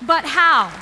But how?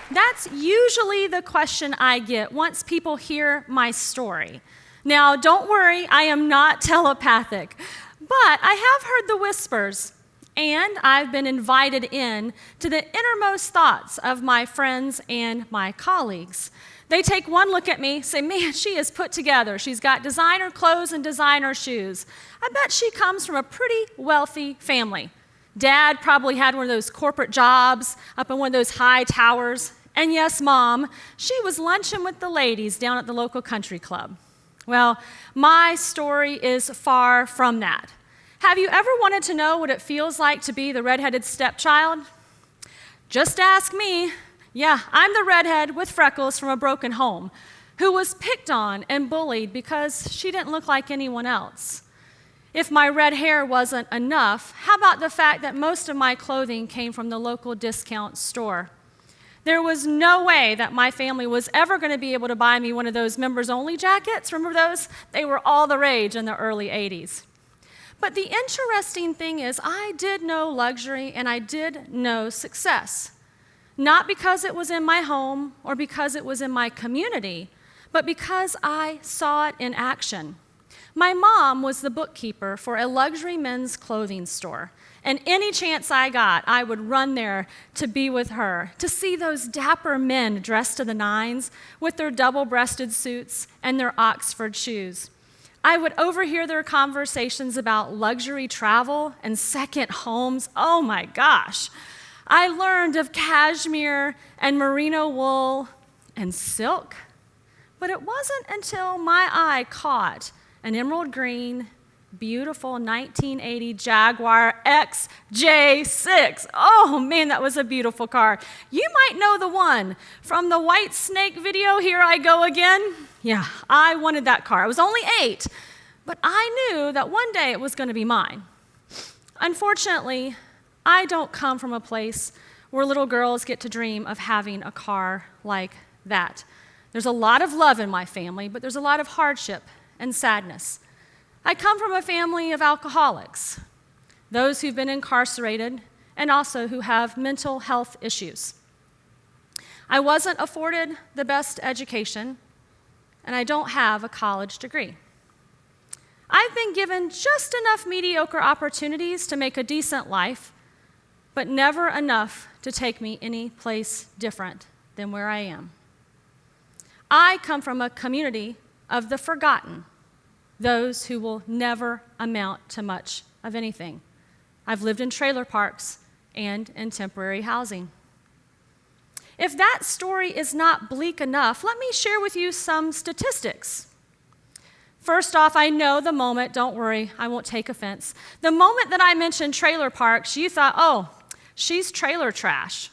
That's usually the question I get once people hear my story. Now, don't worry, I am not telepathic, but I have heard the whispers, and I've been invited in to the innermost thoughts of my friends and my colleagues. They take one look at me, say, man, she is put together. She's got designer clothes and designer shoes. I bet she comes from a pretty wealthy family. Dad probably had one of those corporate jobs up in one of those high towers. And yes, Mom, she was lunching with the ladies down at the local country club. Well, my story is far from that. Have you ever wanted to know what it feels like to be the redheaded stepchild? Just ask me. Yeah, I'm the redhead with freckles from a broken home who was picked on and bullied because she didn't look like anyone else. If my red hair wasn't enough, how about the fact that most of my clothing came from the local discount store? There was no way that my family was ever going to be able to buy me one of those members-only jackets. Remember those? They were all the rage in the early 80s. But the interesting thing is I did know luxury and I did know success. Not because it was in my home or because it was in my community, but because I saw it in action. My mom was the bookkeeper for a luxury men's clothing store, and any chance I got, I would run there to be with her, to see those dapper men dressed to the nines with their double-breasted suits and their Oxford shoes. I would overhear their conversations about luxury travel and second homes. Oh my gosh. I learned of cashmere and merino wool and silk, but it wasn't until my eye caught an emerald green, beautiful 1980 Jaguar XJ6. Oh man, that was a beautiful car. You might know the one from the White Snake video, Here I Go Again. Yeah, I wanted that car. I was only 8, but I knew that one day it was going to be mine. Unfortunately, I don't come from a place where little girls get to dream of having a car like that. There's a lot of love in my family, but there's a lot of hardship and sadness. I come from a family of alcoholics, those who've been incarcerated and also who have mental health issues. I wasn't afforded the best education, and I don't have a college degree. I've been given just enough mediocre opportunities to make a decent life, but never enough to take me any place different than where I am. I come from a community of the forgotten, those who will never amount to much of anything. I've lived in trailer parks and in temporary housing. If that story is not bleak enough, let me share with you some statistics. First off, I know the moment, don't worry, I won't take offense. The moment that I mentioned trailer parks, you thought, oh, she's trailer trash.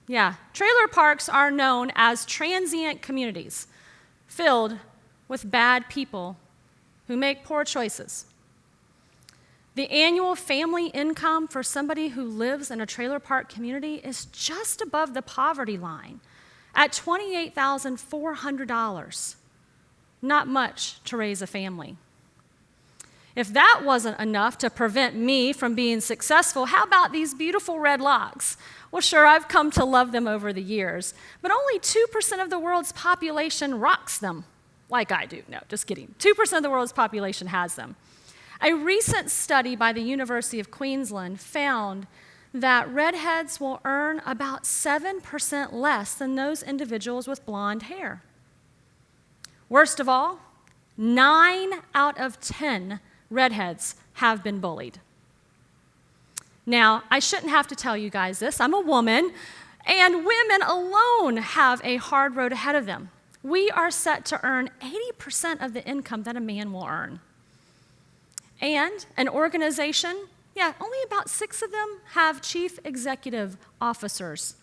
Yeah, trailer parks are known as transient communities filled with bad people who make poor choices. The annual family income for somebody who lives in a trailer park community is just above the poverty line at $28,400. Not much to raise a family. If that wasn't enough to prevent me from being successful, how about these beautiful red locks? Well, sure, I've come to love them over the years, but only 2% of the world's population rocks them like I do. No, just kidding. 2% of the world's population has them. A recent study by the University of Queensland found that redheads will earn about 7% less than those individuals with blonde hair. Worst of all, 9 out of 10 redheads have been bullied. Now, I shouldn't have to tell you guys this. I'm a woman, and women alone have a hard road ahead of them. We are set to earn 80% of the income that a man will earn. And an organization, only about 6 of them have chief executive officers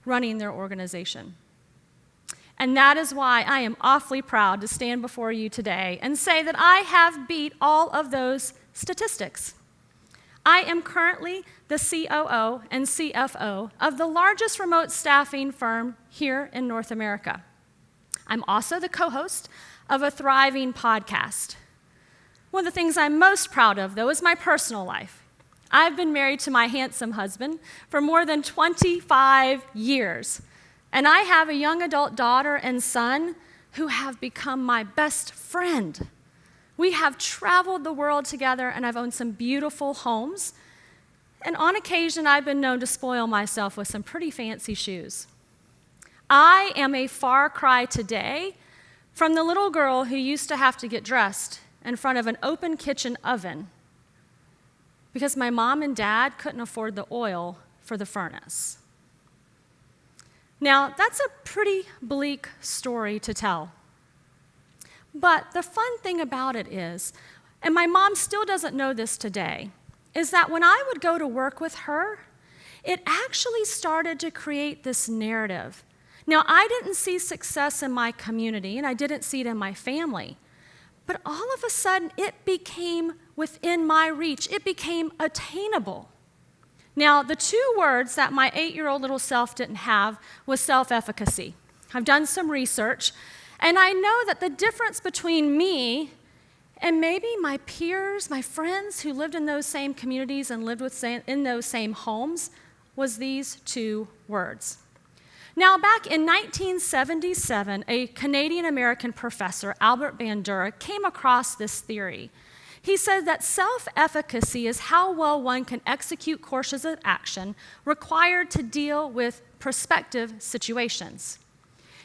running their organization. And that is why I am awfully proud to stand before you today and say that I have beat all of those statistics. I am currently the COO and CFO of the largest remote staffing firm here in North America. I'm also the co-host of a thriving podcast. One of the things I'm most proud of, though, is my personal life. I've been married to my handsome husband for more than 25 years, and I have a young adult daughter and son who have become my best friend. We have traveled the world together, and I've owned some beautiful homes, and on occasion, I've been known to spoil myself with some pretty fancy shoes. I am a far cry today from the little girl who used to have to get dressed in front of an open kitchen oven because my mom and dad couldn't afford the oil for the furnace. Now, that's a pretty bleak story to tell. But the fun thing about it is, and my mom still doesn't know this today, is that when I would go to work with her, it actually started to create this narrative. Now, I didn't see success in my community, and I didn't see it in my family, but all of a sudden, it became within my reach. It became attainable. Now, the two words that my 8-year-old little self didn't have was self-efficacy. I've done some research, and I know that the difference between me and maybe my peers, my friends who lived in those same communities and lived in those same homes was these two words. Now, back in 1977, a Canadian-American professor, Albert Bandura, came across this theory. He said that self-efficacy is how well one can execute courses of action required to deal with prospective situations.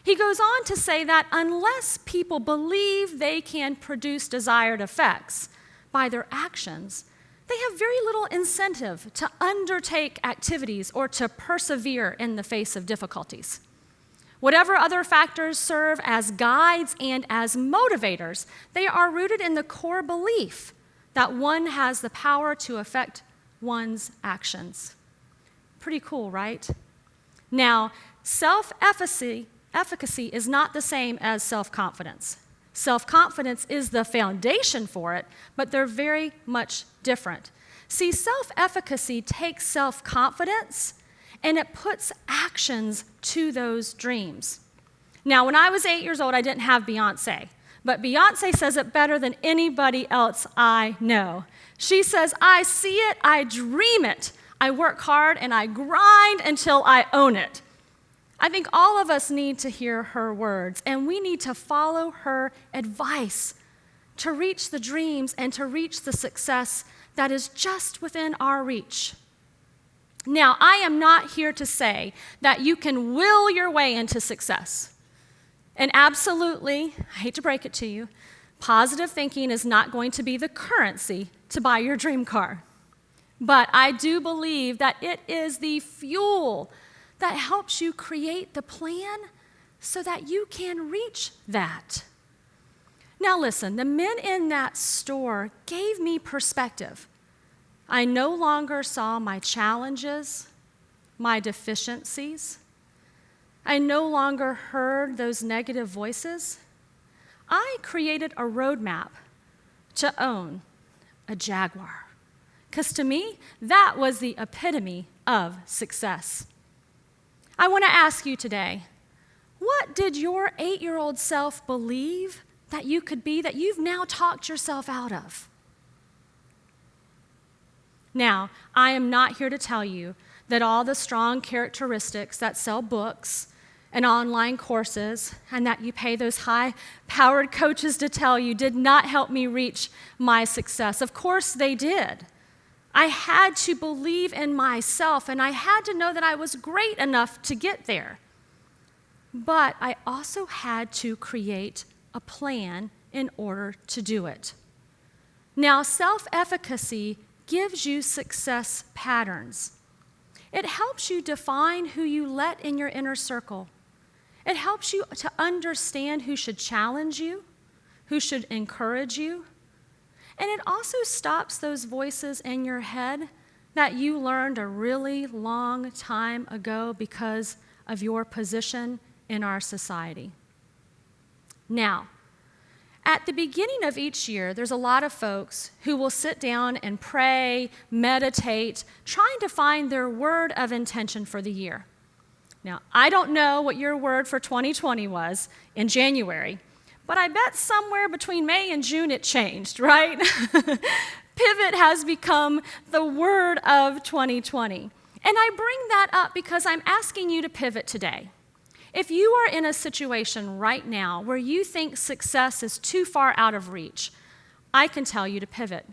He goes on to say that unless people believe they can produce desired effects by their actions, they have very little incentive to undertake activities or to persevere in the face of difficulties. Whatever other factors serve as guides and as motivators, they are rooted in the core belief that one has the power to affect one's actions. Pretty cool, right? Now, self-efficacy is not the same as self-confidence. Self-confidence is the foundation for it, but they're very much different. See, self-efficacy takes self-confidence and it puts actions to those dreams. Now, when I was 8 years old, I didn't have Beyonce, but Beyonce says it better than anybody else I know. She says, I see it, I dream it, I work hard, and I grind until I own it. I think all of us need to hear her words, and we need to follow her advice to reach the dreams and to reach the success that is just within our reach. Now, I am not here to say that you can will your way into success. And absolutely, I hate to break it to you, positive thinking is not going to be the currency to buy your dream car. But I do believe that it is the fuel that helps you create the plan so that you can reach that. Now listen, the men in that store gave me perspective. I no longer saw my challenges, my deficiencies. I no longer heard those negative voices. I created a roadmap to own a Jaguar, because to me, that was the epitome of success. I want to ask you today, what did your 8-year-old self believe that you could be that you've now talked yourself out of? Now, I am not here to tell you that all the strong characteristics that sell books and online courses and that you pay those high-powered coaches to tell you did not help me reach my success. Of course they did. I had to believe in myself, and I had to know that I was great enough to get there. But I also had to create a plan in order to do it. Now, self-efficacy gives you success patterns. It helps you define who you let in your inner circle. It helps you to understand who should challenge you, who should encourage you. And it also stops those voices in your head that you learned a really long time ago because of your position in our society. Now, at the beginning of each year, there's a lot of folks who will sit down and pray, meditate, trying to find their word of intention for the year. Now, I don't know what your word for 2020 was in January, but I bet somewhere between May and June it changed, right? Pivot has become the word of 2020. And I bring that up because I'm asking you to pivot today. If you are in a situation right now where you think success is too far out of reach, I can tell you to pivot.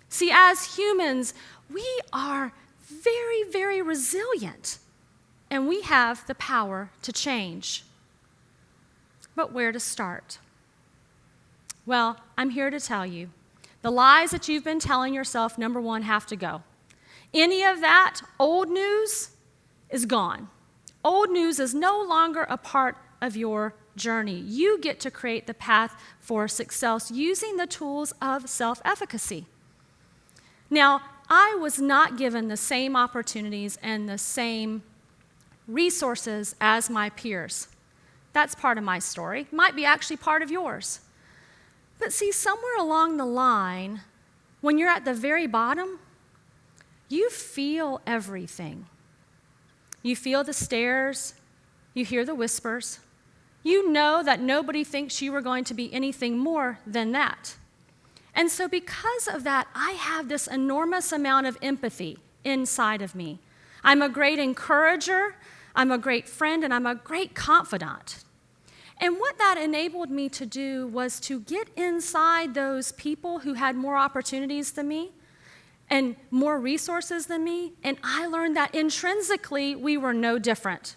See, as humans, we are very, very resilient, and we have the power to change. But where to start? Well, I'm here to tell you, the lies that you've been telling yourself, number one, have to go. Any of that old news is gone. Old news is no longer a part of your journey. You get to create the path for success using the tools of self-efficacy. Now, I was not given the same opportunities and the same resources as my peers. That's part of my story. Might be actually part of yours. But see, somewhere along the line, when you're at the very bottom, you feel everything. You feel the stares, you hear the whispers. You know that nobody thinks you are going to be anything more than that. And so because of that, I have this enormous amount of empathy inside of me. I'm a great encourager, I'm a great friend, and I'm a great confidant. And what that enabled me to do was to get inside those people who had more opportunities than me and more resources than me, and I learned that intrinsically we were no different.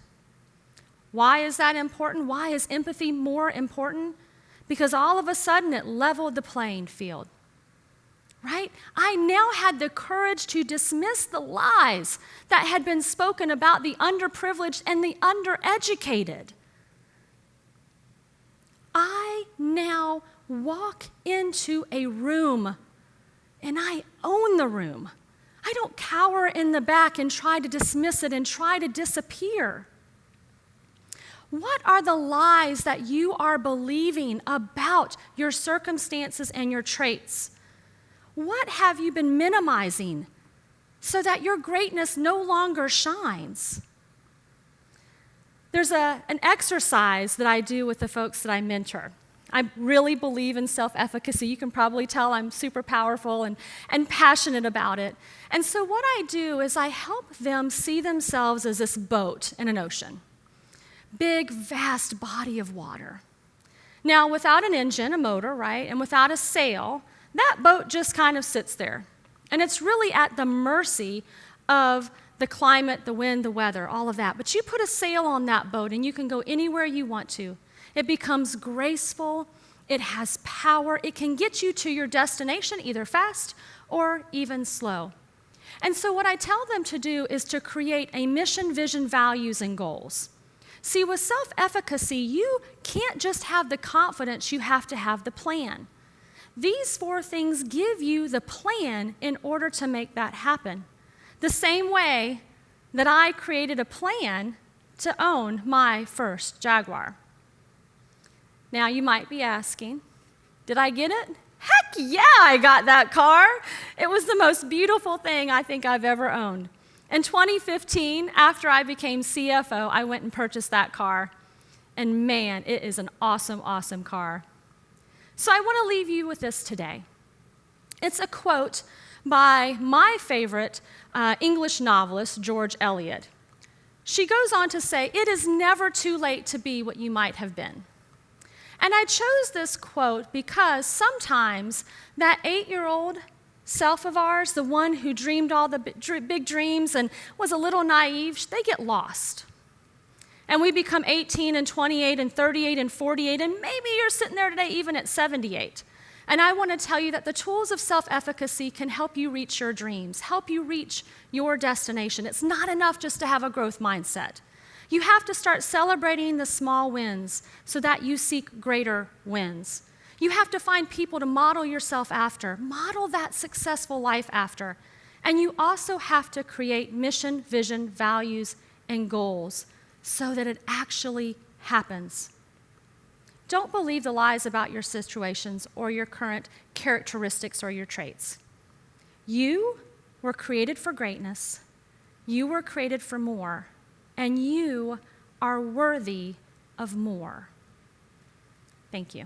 Why is that important? Why is empathy more important? Because all of a sudden it leveled the playing field, right? I now had the courage to dismiss the lies that had been spoken about the underprivileged and the undereducated. I now walk into a room and I own the room. I don't cower in the back and try to dismiss it and try to disappear. What are the lies that you are believing about your circumstances and your traits? What have you been minimizing so that your greatness no longer shines? There's an exercise that I do with the folks that I mentor. I really believe in self-efficacy. You can probably tell I'm super powerful and passionate about it. And so what I do is I help them see themselves as this boat in an ocean. Big, vast body of water. Now, without an engine, a motor, right, and without a sail, that boat just kind of sits there. And it's really at the mercy of the climate, the wind, the weather, all of that. But you put a sail on that boat and you can go anywhere you want to. It becomes graceful, it has power, it can get you to your destination either fast or even slow. And so what I tell them to do is to create a mission, vision, values, and goals. See, with self-efficacy, you can't just have the confidence, you have to have the plan. These 4 things give you the plan in order to make that happen. The same way that I created a plan to own my first Jaguar. Now, you might be asking, did I get it? Heck yeah, I got that car. It was the most beautiful thing I think I've ever owned. In 2015, after I became CFO, I went and purchased that car. And man, it is an awesome, awesome car. So I want to leave you with this today. It's a quote by my favorite English novelist, George Eliot. She goes on to say, "It is never too late to be what you might have been." And I chose this quote because sometimes that 8-year-old self of ours, the one who dreamed all the big dreams and was a little naive, they get lost. And we become 18 and 28 and 38 and 48, and maybe you're sitting there today even at 78. And I want to tell you that the tools of self-efficacy can help you reach your dreams, help you reach your destination. It's not enough just to have a growth mindset. You have to start celebrating the small wins so that you seek greater wins. You have to find people to model yourself after, model that successful life after. And you also have to create mission, vision, values, and goals so that it actually happens. Don't believe the lies about your situations or your current characteristics or your traits. You were created for greatness. You were created for more. And you are worthy of more. Thank you.